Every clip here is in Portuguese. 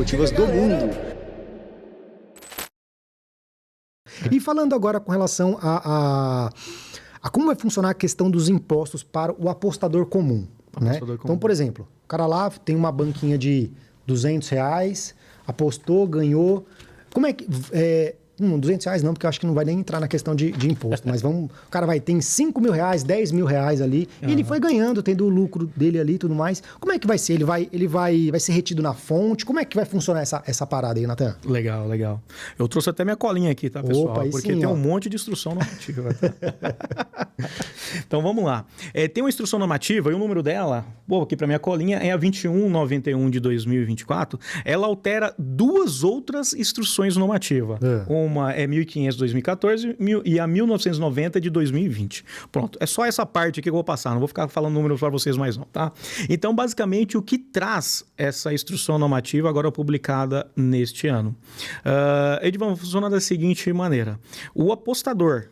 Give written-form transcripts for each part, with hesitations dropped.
automotivas do mundo. E falando agora com relação a como vai funcionar a questão dos impostos para o apostador comum, né? Então, por exemplo, o cara lá tem uma banquinha de R$200, apostou, ganhou. Como é que... R$200 não, porque eu acho que não vai nem entrar na questão de imposto, mas o cara vai ter R$5.000, R$10.000 ali, e ele foi ganhando, tendo o lucro dele ali e tudo mais. Como é que vai ser? Ele vai ser retido na fonte? Como é que vai funcionar essa parada aí, Natan? Legal, legal. Eu trouxe até minha colinha aqui, tá, pessoal? Opa, porque sim, tem um monte de instrução normativa. Então, vamos lá. Tem uma instrução normativa e o número dela, aqui para minha colinha, é a 2191 de 2024. Ela altera duas outras instruções normativas. Uma é 1500 de 2014 e a 1990 de 2020. Pronto, é só essa parte aqui que eu vou passar, não vou ficar falando números para vocês mais não, tá? Então, basicamente, o que traz essa instrução normativa agora publicada neste ano? Edivan, funciona da seguinte maneira. O apostador,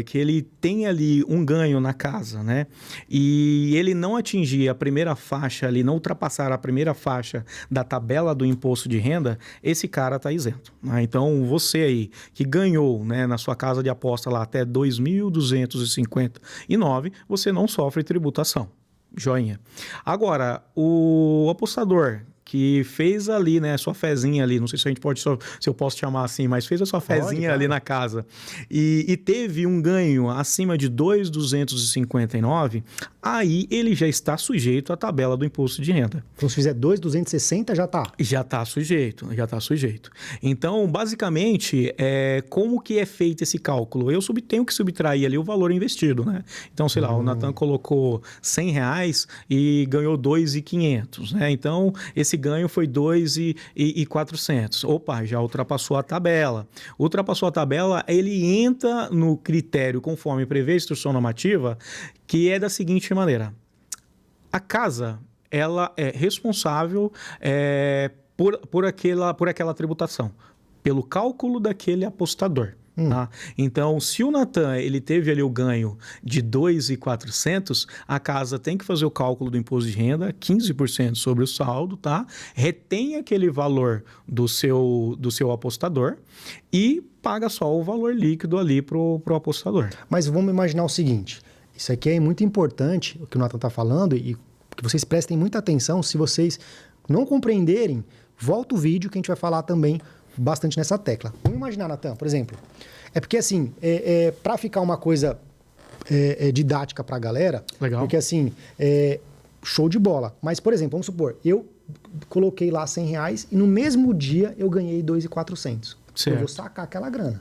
que ele tem ali um ganho na casa, né? E ele não atingir a primeira faixa ali, não ultrapassar a primeira faixa da tabela do imposto de renda, esse cara está isento, né? Então, você aí que ganhou, né, na sua casa de aposta lá até 2.259, você não sofre tributação. Joinha. Agora, o apostador que fez ali, né, sua fezinha ali, não sei se a gente pode, se eu posso chamar assim, mas fez a sua fezinha ali na casa e teve um ganho acima de 2.259, aí ele já está sujeito à tabela do imposto de renda. Então, se fizer 2.260, já está? Já está sujeito. Então, basicamente, como que é feito esse cálculo? Eu tenho que subtrair ali o valor investido, né? Então, sei lá, o Natan colocou R$100 e ganhou 2.500, né? Então, esse ganho foi 2.400. Opa, já ultrapassou a tabela. Ultrapassou a tabela, ele entra no critério conforme prevê a instrução normativa, que é da seguinte maneira. A casa, ela é responsável por aquela tributação, pelo cálculo daquele apostador. Tá? Então, se o Natan ele teve ali o ganho de 2.400, a casa tem que fazer o cálculo do imposto de renda, 15% sobre o saldo, tá? Retém aquele valor do seu apostador e paga só o valor líquido ali pro apostador. Mas vamos imaginar o seguinte, isso aqui é muito importante, o que o Natan está falando, e que vocês prestem muita atenção. Se vocês não compreenderem, volta o vídeo que a gente vai falar também bastante nessa tecla. Vamos imaginar, Natan, por exemplo. É porque, assim, para ficar uma coisa didática para a galera... Legal. Porque, assim, show de bola. Mas, por exemplo, vamos supor, eu coloquei lá R$100 e no mesmo dia eu ganhei 2.400. Eu vou sacar aquela grana.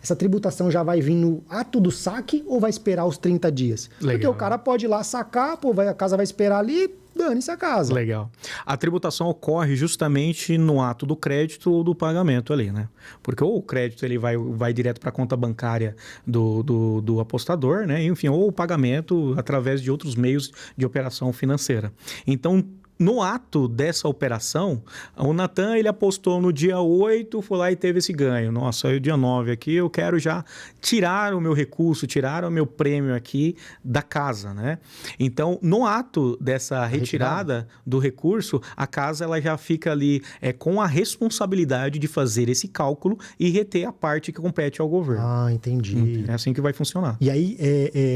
Essa tributação já vai vir no ato do saque ou vai esperar os 30 dias? Legal. Porque o cara pode ir lá sacar, a casa vai esperar ali... dane-se a casa. Legal. A tributação ocorre justamente no ato do crédito ou do pagamento ali, né? Porque ou o crédito ele vai direto para a conta bancária do apostador, né? Enfim, ou o pagamento através de outros meios de operação financeira. Então, no ato dessa operação, o Natan ele apostou no dia 8, foi lá e teve esse ganho. Nossa, aí o dia 9 aqui eu quero já tirar o meu recurso, tirar o meu prêmio aqui da casa, né? Então, no ato dessa retirada do recurso, a casa ela já fica ali com a responsabilidade de fazer esse cálculo e reter a parte que compete ao governo. Ah, entendi. É assim que vai funcionar. E aí,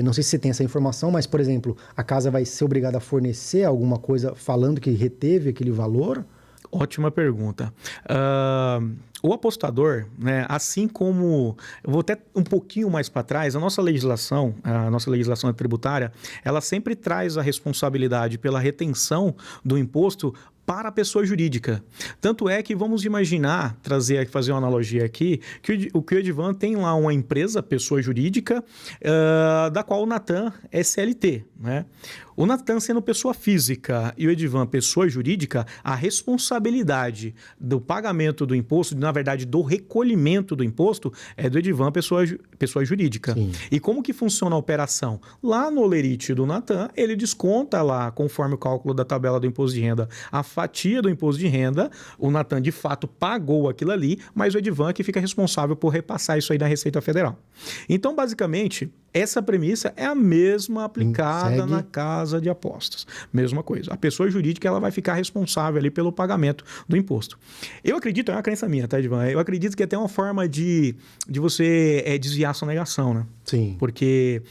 não sei se você tem essa informação, mas, por exemplo, a casa vai ser obrigada a fornecer alguma coisa falando que reteve aquele valor? Ótima pergunta. O apostador, né, assim como... Eu vou até um pouquinho mais para trás, a nossa legislação tributária, ela sempre traz a responsabilidade pela retenção do imposto para a pessoa jurídica. Tanto é que vamos imaginar, fazer uma analogia aqui, que o Edivan tem lá uma empresa, pessoa jurídica, da qual o Natan é CLT, né? O Natan sendo pessoa física e o Edivan pessoa jurídica, a responsabilidade do pagamento do imposto, na verdade do recolhimento do imposto, é do Edivan pessoa jurídica. Sim. E como que funciona a operação? Lá no Olerite do Natan, ele desconta lá, conforme o cálculo da tabela do imposto de renda, a fatia do imposto de renda. O Natan de fato pagou aquilo ali, mas o Edivan é que fica responsável por repassar isso aí na Receita Federal. Então, basicamente, essa premissa é a mesma aplicada na casa de apostas. Mesma coisa. A pessoa jurídica ela vai ficar responsável ali pelo pagamento do imposto. Eu acredito, é uma crença minha, tá, Edivan? Eu acredito que é até uma forma de você desviar a sonegação, né? Sim. Porque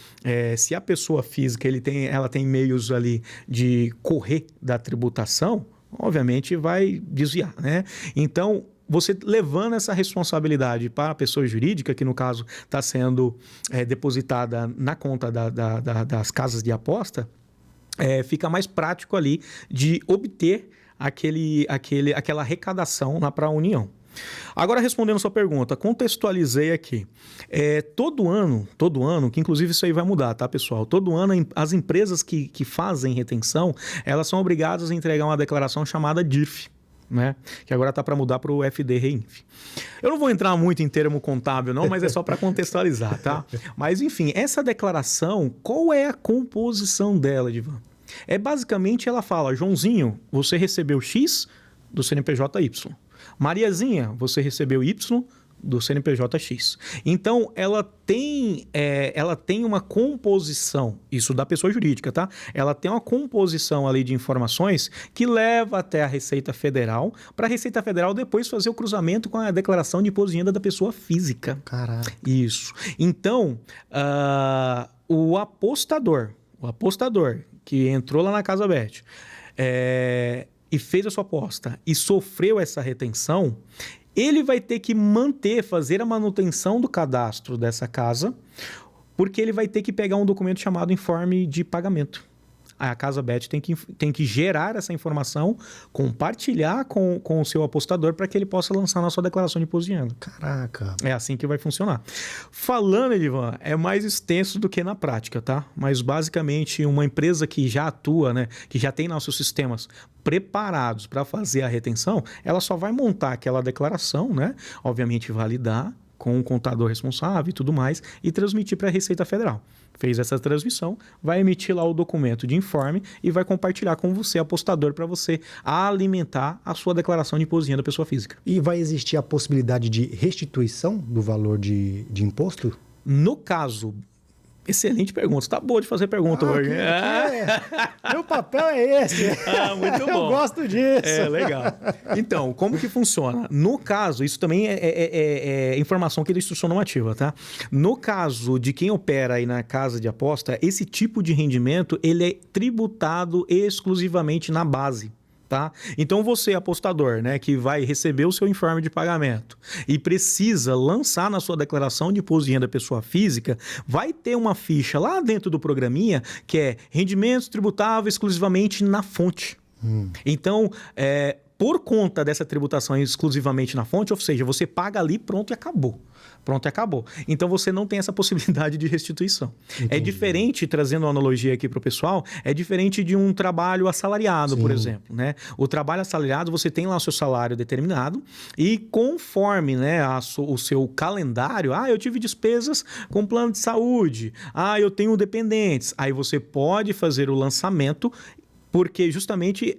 se a pessoa física ela tem meios ali de correr da tributação, obviamente vai desviar, né? Então, você levando essa responsabilidade para a pessoa jurídica, que no caso está sendo depositada na conta das casas de aposta, fica mais prático ali de obter aquela arrecadação lá para a União. Agora, respondendo a sua pergunta, contextualizei aqui. Todo ano, que inclusive isso aí vai mudar, tá, pessoal? Todo ano, as empresas que fazem retenção, elas são obrigadas a entregar uma declaração chamada DIRF. Né? Que agora está para mudar para o FD-REINF. Eu não vou entrar muito em termo contábil não, mas é só para contextualizar, tá? Mas enfim, essa declaração, qual é a composição dela, Edivan? Basicamente ela fala, Joãozinho, você recebeu X do CNPJ Y. Mariazinha, você recebeu Y do CNPJ X. Então, ela tem uma composição, isso da pessoa jurídica, tá? Ela tem uma composição ali de informações que leva até a Receita Federal, para a Receita Federal depois fazer o cruzamento com a declaração de imposto de renda da pessoa física. Caraca. Isso. Então, o apostador que entrou lá na Casa Bet e fez a sua aposta e sofreu essa retenção, ele vai ter que fazer a manutenção do cadastro dessa casa, porque ele vai ter que pegar um documento chamado informe de pagamento. A Casa Bet tem que gerar essa informação, compartilhar com o seu apostador para que ele possa lançar na sua declaração de imposto de renda. Caraca! É assim que vai funcionar. Falando, Edivan, é mais extenso do que na prática, tá? Mas basicamente uma empresa que já atua, né, que já tem nossos sistemas preparados para fazer a retenção, ela só vai montar aquela declaração, né? Obviamente validar com o contador responsável e tudo mais, e transmitir para a Receita Federal. Fez essa transmissão, vai emitir lá o documento de informe e vai compartilhar com você, apostador, para você alimentar a sua declaração de imposto de renda da pessoa física. E vai existir a possibilidade de restituição do valor de imposto? No caso... Excelente pergunta. Você tá boa de fazer pergunta hoje. Meu papel é esse. Muito bom. Eu gosto disso. Legal. Então, como que funciona? No caso, isso também é informação aqui da instrução normativa, tá? No caso de quem opera aí na casa de aposta, esse tipo de rendimento, ele é tributado exclusivamente na base. Tá? Então você, apostador, né, que vai receber o seu informe de pagamento e precisa lançar na sua declaração de imposto de renda pessoa física, vai ter uma ficha lá dentro do programinha que é rendimentos tributáveis exclusivamente na fonte. Então, por conta dessa tributação exclusivamente na fonte, ou seja, você paga ali, pronto e acabou. Então, você não tem essa possibilidade de restituição. Entendi. É diferente, trazendo uma analogia aqui para o pessoal, é diferente de um trabalho assalariado, por exemplo. Né? O trabalho assalariado, você tem lá o seu salário determinado e conforme, né, o seu calendário, eu tive despesas com plano de saúde, eu tenho dependentes. Aí você pode fazer o lançamento porque justamente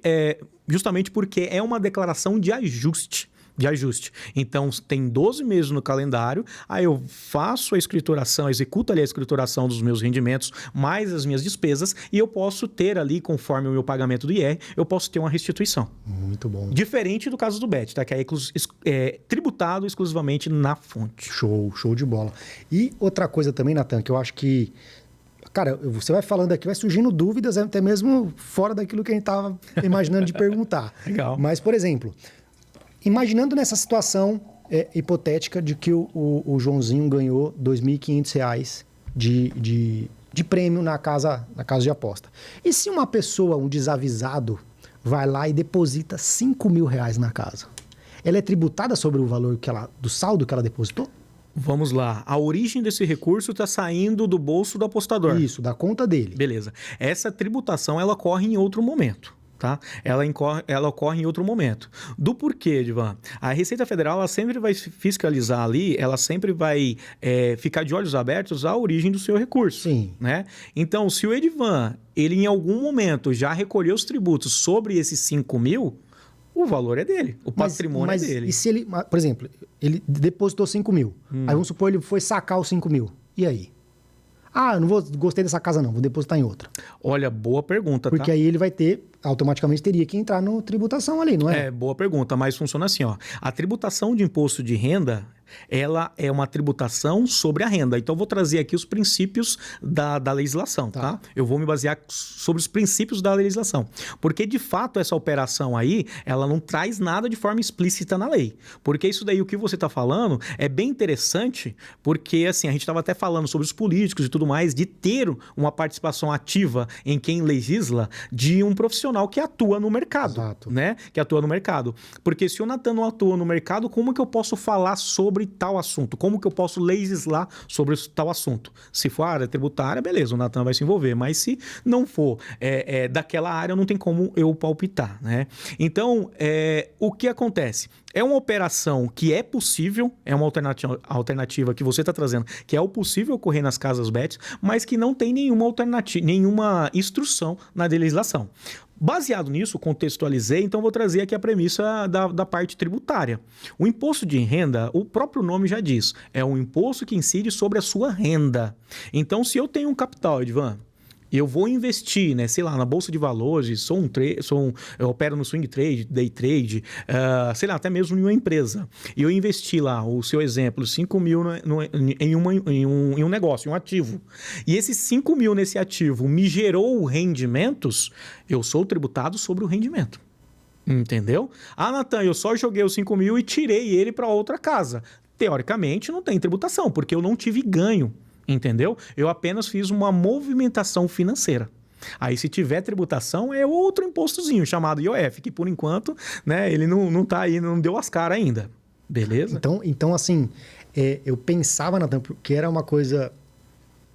porque é uma declaração de ajuste. Então, tem 12 meses no calendário, aí eu faço a escrituração, executo ali a escrituração dos meus rendimentos, mais as minhas despesas, e eu posso ter ali, conforme o meu pagamento do IR, eu posso ter uma restituição. Muito bom. Diferente do caso do Bet, tá? Que é tributado exclusivamente na fonte. Show de bola. E outra coisa também, Natan, que eu acho que... Cara, você vai falando aqui, vai surgindo dúvidas, até mesmo fora daquilo que a gente estava imaginando de perguntar. Legal. Mas, por exemplo... Imaginando nessa situação hipotética de que o Joãozinho ganhou R$ 2.500 de prêmio na casa de aposta. E se uma pessoa, um desavisado, vai lá e deposita R$ 5.000 na casa? Ela é tributada sobre o valor do saldo que ela depositou? Vamos lá. A origem desse recurso está saindo do bolso do apostador. Isso, da conta dele. Beleza. Essa tributação, ela ocorre em outro momento. Tá? Ela ocorre em outro momento. Do porquê, Edivan? A Receita Federal ela sempre vai fiscalizar ali, ela sempre vai ficar de olhos abertos à origem do seu recurso. Sim. Né? Então, se o Edivan, ele em algum momento já recolheu os tributos sobre esses 5.000, o valor é dele, o patrimônio é dele. E se ele, por exemplo, ele depositou 5.000, aí vamos supor ele foi sacar os 5.000, e aí? Ah, eu não gostei dessa casa não, vou depositar em outra. Olha, boa pergunta, Porque aí ele vai ter, automaticamente teria que entrar no tributação ali, não é? É, boa pergunta, mas funciona assim, ó. A tributação de imposto de renda, ela é uma tributação sobre a renda. Então, eu vou trazer aqui os princípios da legislação, tá? Eu vou me basear sobre os princípios da legislação. Porque, de fato, essa operação aí, ela não traz nada de forma explícita na lei. Porque isso daí, o que você está falando, é bem interessante, porque, assim, a gente estava até falando sobre os políticos e tudo mais, de ter uma participação ativa em quem legisla de um profissional que atua no mercado. Exato. Né? Que atua no mercado. Porque se o Natan não atua no mercado, como que eu posso falar sobre tal assunto? Como que eu posso legislar sobre tal assunto? Se for área tributária, beleza, o Natan vai se envolver. Mas se não for daquela área, não tem como eu palpitar, né? Então, o que acontece? É uma operação que é possível, é uma alternativa que você está trazendo, que é o possível ocorrer nas casas BET, mas que não tem nenhuma alternativa, nenhuma instrução na legislação. Baseado nisso, contextualizei, então vou trazer aqui a premissa da parte tributária. O imposto de renda, o próprio nome já diz, é um imposto que incide sobre a sua renda. Então, se eu tenho um capital, Edvan, eu vou investir, né, sei lá, na bolsa de valores, eu opero no swing trade, day trade, sei lá, até mesmo em uma empresa. E eu investi lá, o seu exemplo, 5 mil em um negócio, em um ativo. E esses 5 mil nesse ativo me gerou rendimentos, eu sou tributado sobre o rendimento. Entendeu? Ah, Natan, eu só joguei os 5 mil e tirei ele para outra casa. Teoricamente, não tem tributação, porque eu não tive ganho. Entendeu? Eu apenas fiz uma movimentação financeira. Aí, se tiver tributação, é outro impostozinho chamado IOF, que por enquanto, né, ele não tá aí, não deu as caras ainda. Beleza? Então assim, eu pensava, Natan, que era uma coisa...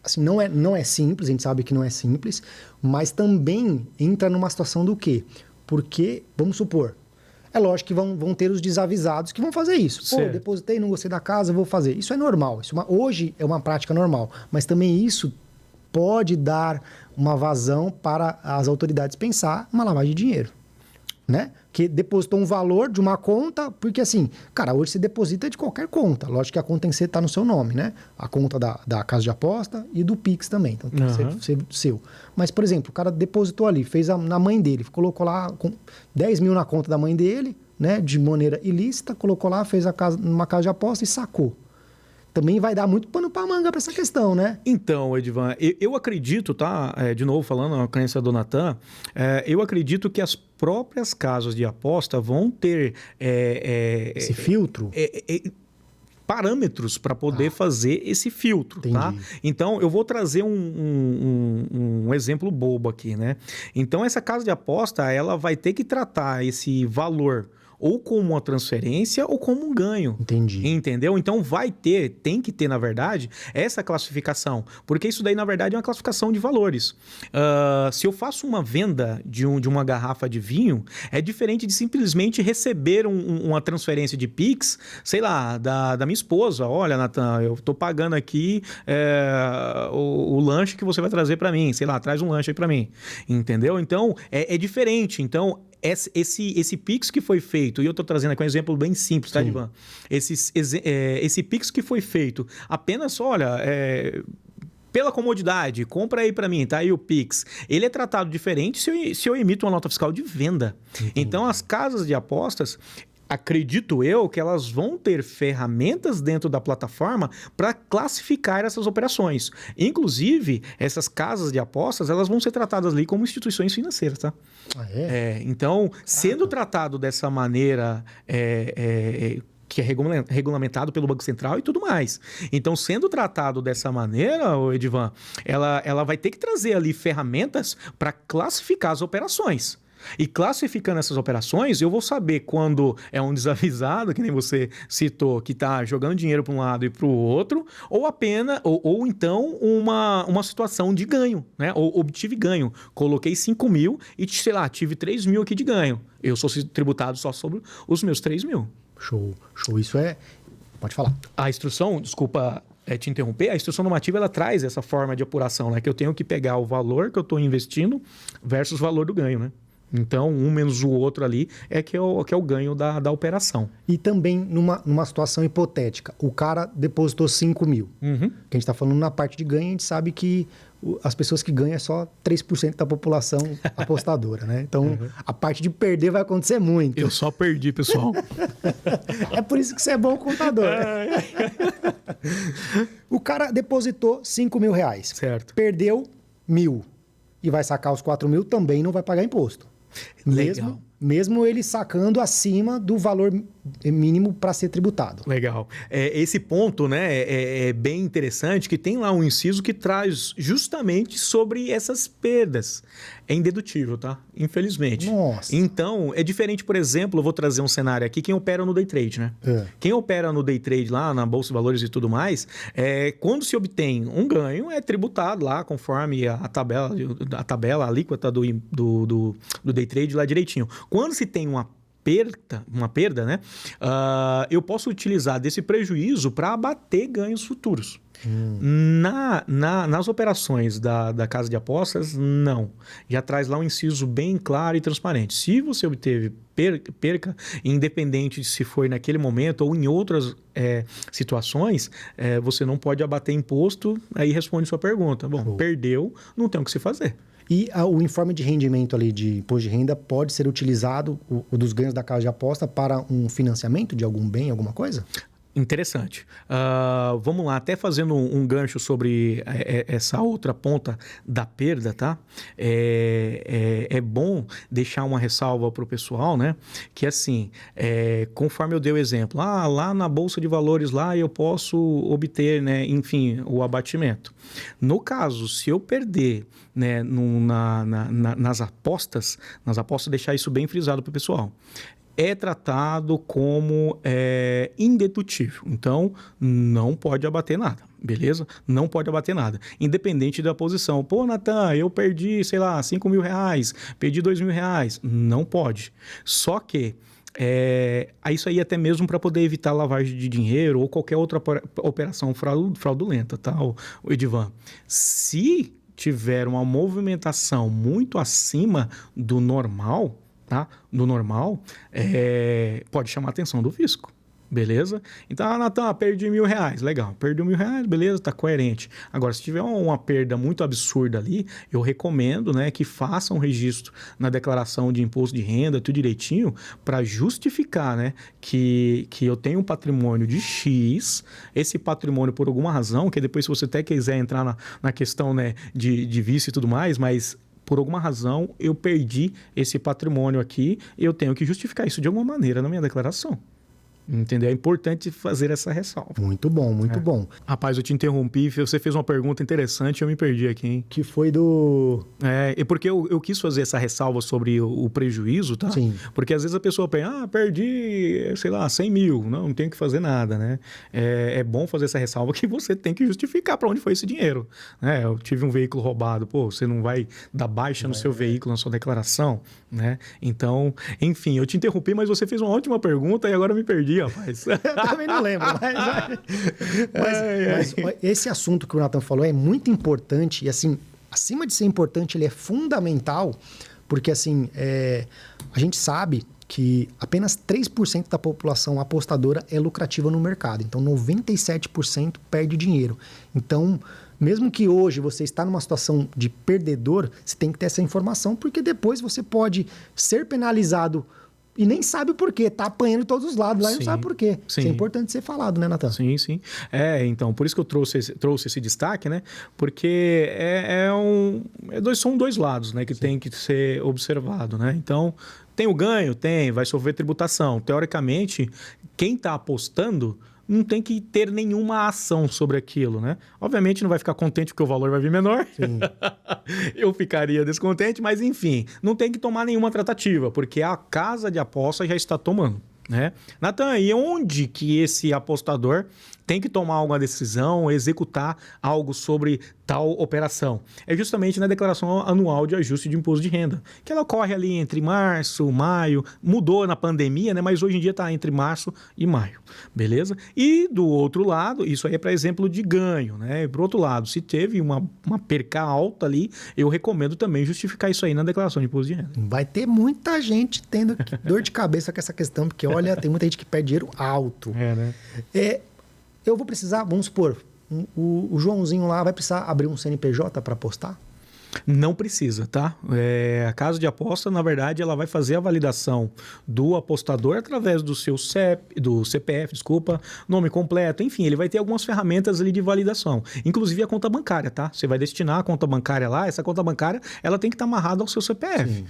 Assim, não é simples, a gente sabe que não é simples, mas também entra numa situação do quê? Porque, vamos supor, é lógico que vão ter os desavisados que vão fazer isso. Pô, certo. Depositei, não gostei da casa, vou fazer. Isso é normal. Hoje é uma prática normal. Mas também isso pode dar uma vazão para as autoridades pensar uma lavagem de dinheiro. Né? Que depositou um valor de uma conta, porque assim, cara, hoje você deposita de qualquer conta. Lógico que a conta tem que estar no seu nome, né? A conta da casa de aposta e do Pix também. Então tem que ser seu. Mas, por exemplo, o cara depositou ali, fez na mãe dele, colocou lá 10 mil na conta da mãe dele, né? De maneira ilícita, colocou lá, fez numa casa de aposta e sacou. Também vai dar muito pano pra manga pra essa questão, né? Então, Edvan, eu acredito, tá? De novo, falando a crença do Natan, eu acredito que as próprias casas de aposta vão ter... esse filtro? Parâmetros para poder fazer esse filtro, entendi. Tá? Então, eu vou trazer um exemplo bobo aqui, né? Então, essa casa de aposta, ela vai ter que tratar esse valor ou como uma transferência ou como um ganho. Entendi. Entendeu? Então tem que ter, na verdade, essa classificação. Porque isso daí, na verdade, é uma classificação de valores. Se eu faço uma venda de uma garrafa de vinho, é diferente de simplesmente receber uma transferência de Pix, sei lá, da minha esposa. Olha, Natan, eu estou pagando aqui o lanche que você vai trazer para mim. Sei lá, traz um lanche aí para mim. Entendeu? Então, é diferente. Então, esse Pix que foi feito, e eu estou trazendo aqui um exemplo bem simples, tá, Edvan? Esse Pix que foi feito apenas, olha, pela comodidade, compra aí para mim, tá aí o Pix. Ele é tratado diferente se eu emito uma nota fiscal de venda. Entendi. Então, as casas de apostas... Acredito eu que elas vão ter ferramentas dentro da plataforma para classificar essas operações. Inclusive, essas casas de apostas, elas vão ser tratadas ali como instituições financeiras, tá? Ah, é? Então, sendo tratado dessa maneira... que é regulamentado pelo Banco Central e tudo mais. Então, sendo tratado dessa maneira, Edvan, ela vai ter que trazer ali ferramentas para classificar as operações. E classificando essas operações, eu vou saber quando é um desavisado, que nem você citou, que está jogando dinheiro para um lado e para o outro, ou então uma situação de ganho, né? Ou obtive ganho. Coloquei 5 mil e, sei lá, tive 3 mil aqui de ganho. Eu sou tributado só sobre os meus 3 mil. Show. Isso é... Pode falar. A instrução, desculpa te interromper, a instrução normativa ela traz essa forma de apuração, né? Que eu tenho que pegar o valor que eu estou investindo versus o valor do ganho, né? Então, um menos o outro ali que é o ganho da operação. E também numa situação hipotética, o cara depositou 5 mil. Uhum. Que a gente está falando na parte de ganho, a gente sabe que as pessoas que ganham é só 3% da população apostadora, né? Então, a parte de perder vai acontecer muito. Eu só perdi, pessoal. É por isso que você é bom contador. O cara depositou 5 mil reais. Certo. Perdeu 1.000. E vai sacar os 4 mil, também não vai pagar imposto. Legal. Mesmo ele sacando acima do valor mínimo para ser tributado. Legal. Esse ponto, né, é bem interessante, que tem lá um inciso que traz justamente sobre essas perdas. É indedutível, tá? Infelizmente. Nossa. Então, é diferente, por exemplo, eu vou trazer um cenário aqui, quem opera no day trade, né? Quem opera no day trade lá, na Bolsa de Valores e tudo mais, quando se obtém um ganho, é tributado lá, conforme a tabela, a alíquota do day trade lá direitinho. Quando se tem uma perda, né? Eu posso utilizar desse prejuízo para abater ganhos futuros. Nas operações da casa de apostas, não. Já traz lá um inciso bem claro e transparente. Se você obteve perca, independente de se foi naquele momento ou em outras situações, você não pode abater imposto, aí responde sua pergunta. Bom, perdeu, não tem o que se fazer. E o informe de rendimento ali de imposto de renda pode ser utilizado, o dos ganhos da casa de aposta, para um financiamento de algum bem, alguma coisa? Interessante. Vamos lá, até fazendo um gancho sobre essa outra ponta da perda, tá? É bom deixar uma ressalva para o pessoal, né? Que assim, conforme eu dei o exemplo, lá na Bolsa de Valores, lá eu posso obter, né, enfim, o abatimento. No caso, se eu perder, né, nas apostas, deixar isso bem frisado para o pessoal. É tratado como indedutível. Então, não pode abater nada, beleza? Não pode abater nada, independente da posição. Pô, Natan, eu perdi, sei lá, 5 mil reais, perdi 2 mil reais. Não pode. Só que isso aí até mesmo para poder evitar lavagem de dinheiro ou qualquer outra operação fraudulenta, tá, o Edivan? Se tiver uma movimentação muito acima do normal, tá? Do normal, pode chamar a atenção do fisco. Beleza? Então, Natan, perdi 1.000 reais. Legal, perdi 1.000 reais, beleza, tá coerente. Agora, se tiver uma perda muito absurda ali, eu recomendo, né, que faça um registro na declaração de imposto de renda, tudo direitinho, para justificar, né, que eu tenho um patrimônio de X, esse patrimônio, por alguma razão, que depois, se você até quiser entrar na questão, né, de vício e tudo mais, mas por alguma razão eu perdi esse patrimônio aqui e eu tenho que justificar isso de alguma maneira na minha declaração. Entendeu? É importante fazer essa ressalva. Muito bom, muito bom. Rapaz, eu te interrompi, você fez uma pergunta interessante e eu me perdi aqui, hein? Que foi do... Porque eu quis fazer essa ressalva sobre o prejuízo, tá? Sim. Porque às vezes a pessoa pensa, perdi, sei lá, 100 mil, não tenho que fazer nada, né? É bom fazer essa ressalva que você tem que justificar para onde foi esse dinheiro. Eu tive um veículo roubado, você não vai dar baixa no seu veículo, na sua declaração, né? Então, enfim, eu te interrompi, mas você fez uma ótima pergunta e agora eu me perdi, rapaz. Eu também não lembro, mas esse assunto que o Natan falou é muito importante e, assim, acima de ser importante, ele é fundamental, porque, assim, a gente sabe que apenas 3% da população apostadora é lucrativa no mercado. Então, 97% perde dinheiro. Então, mesmo que hoje você está numa situação de perdedor, você tem que ter essa informação, porque depois você pode ser penalizado e nem sabe por quê. Tá apanhando de todos os lados lá e não sabe por quê. Sim. Isso é importante ser falado, né, Natan? Sim, sim. Então, por isso que eu trouxe esse destaque, né? Porque são dois lados, né, que tem que ser observado, né? Então, tem o ganho? Tem. Vai sofrer tributação. Teoricamente, quem está apostando não tem que ter nenhuma ação sobre aquilo, né? Obviamente não vai ficar contente porque o valor vai vir menor. Sim. Eu ficaria descontente, mas enfim, não tem que tomar nenhuma tratativa, porque a casa de aposta já está tomando. né? Natan, e onde que esse apostador tem que tomar alguma decisão, executar algo sobre tal operação? É justamente na declaração anual de ajuste de imposto de renda, que ela ocorre ali entre março, maio, mudou na pandemia, né? Mas hoje em dia está entre março e maio, beleza? E do outro lado, isso aí é para exemplo de ganho, né? E por outro lado, se teve uma perca alta ali, eu recomendo também justificar isso aí na declaração de imposto de renda. Vai ter muita gente tendo dor de cabeça com essa questão, porque olha, tem muita gente que perde dinheiro alto. Né? Eu vou precisar, vamos supor, o Joãozinho lá vai precisar abrir um CNPJ para apostar? Não precisa, tá? A casa de aposta, na verdade, ela vai fazer a validação do apostador através do seu CPF, nome completo, enfim, ele vai ter algumas ferramentas ali de validação, inclusive a conta bancária, tá? Você vai destinar a conta bancária lá, essa conta bancária, ela tem que estar amarrada ao seu CPF. Sim.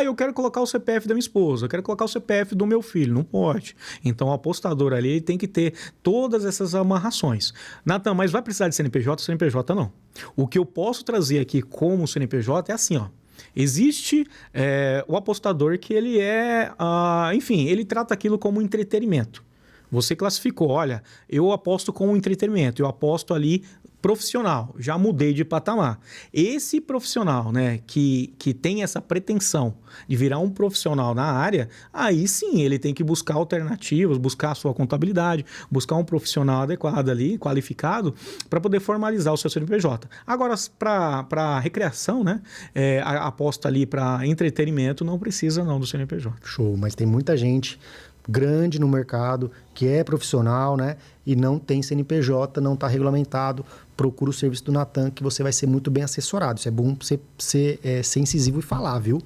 Eu quero colocar o CPF da minha esposa, eu quero colocar o CPF do meu filho, não pode. Então, o apostador ali tem que ter todas essas amarrações. Natan, mas vai precisar de CNPJ? CNPJ não. O que eu posso trazer aqui como CNPJ é assim, ó. Existe o apostador que ele enfim, ele trata aquilo como entretenimento. Você classificou, olha, eu aposto com entretenimento, eu aposto ali profissional, já mudei de patamar. Esse profissional, né, que tem essa pretensão de virar um profissional na área, aí sim ele tem que buscar alternativas, buscar a sua contabilidade, buscar um profissional adequado ali, qualificado, para poder formalizar o seu CNPJ. Agora, para recreação, né, a aposta ali para entretenimento não precisa não do CNPJ. Show, mas tem muita gente grande no mercado, que é profissional, né? E não tem CNPJ, não está regulamentado. Procura o serviço do Natan, que você vai ser muito bem assessorado. Isso é bom você ser incisivo e falar, viu?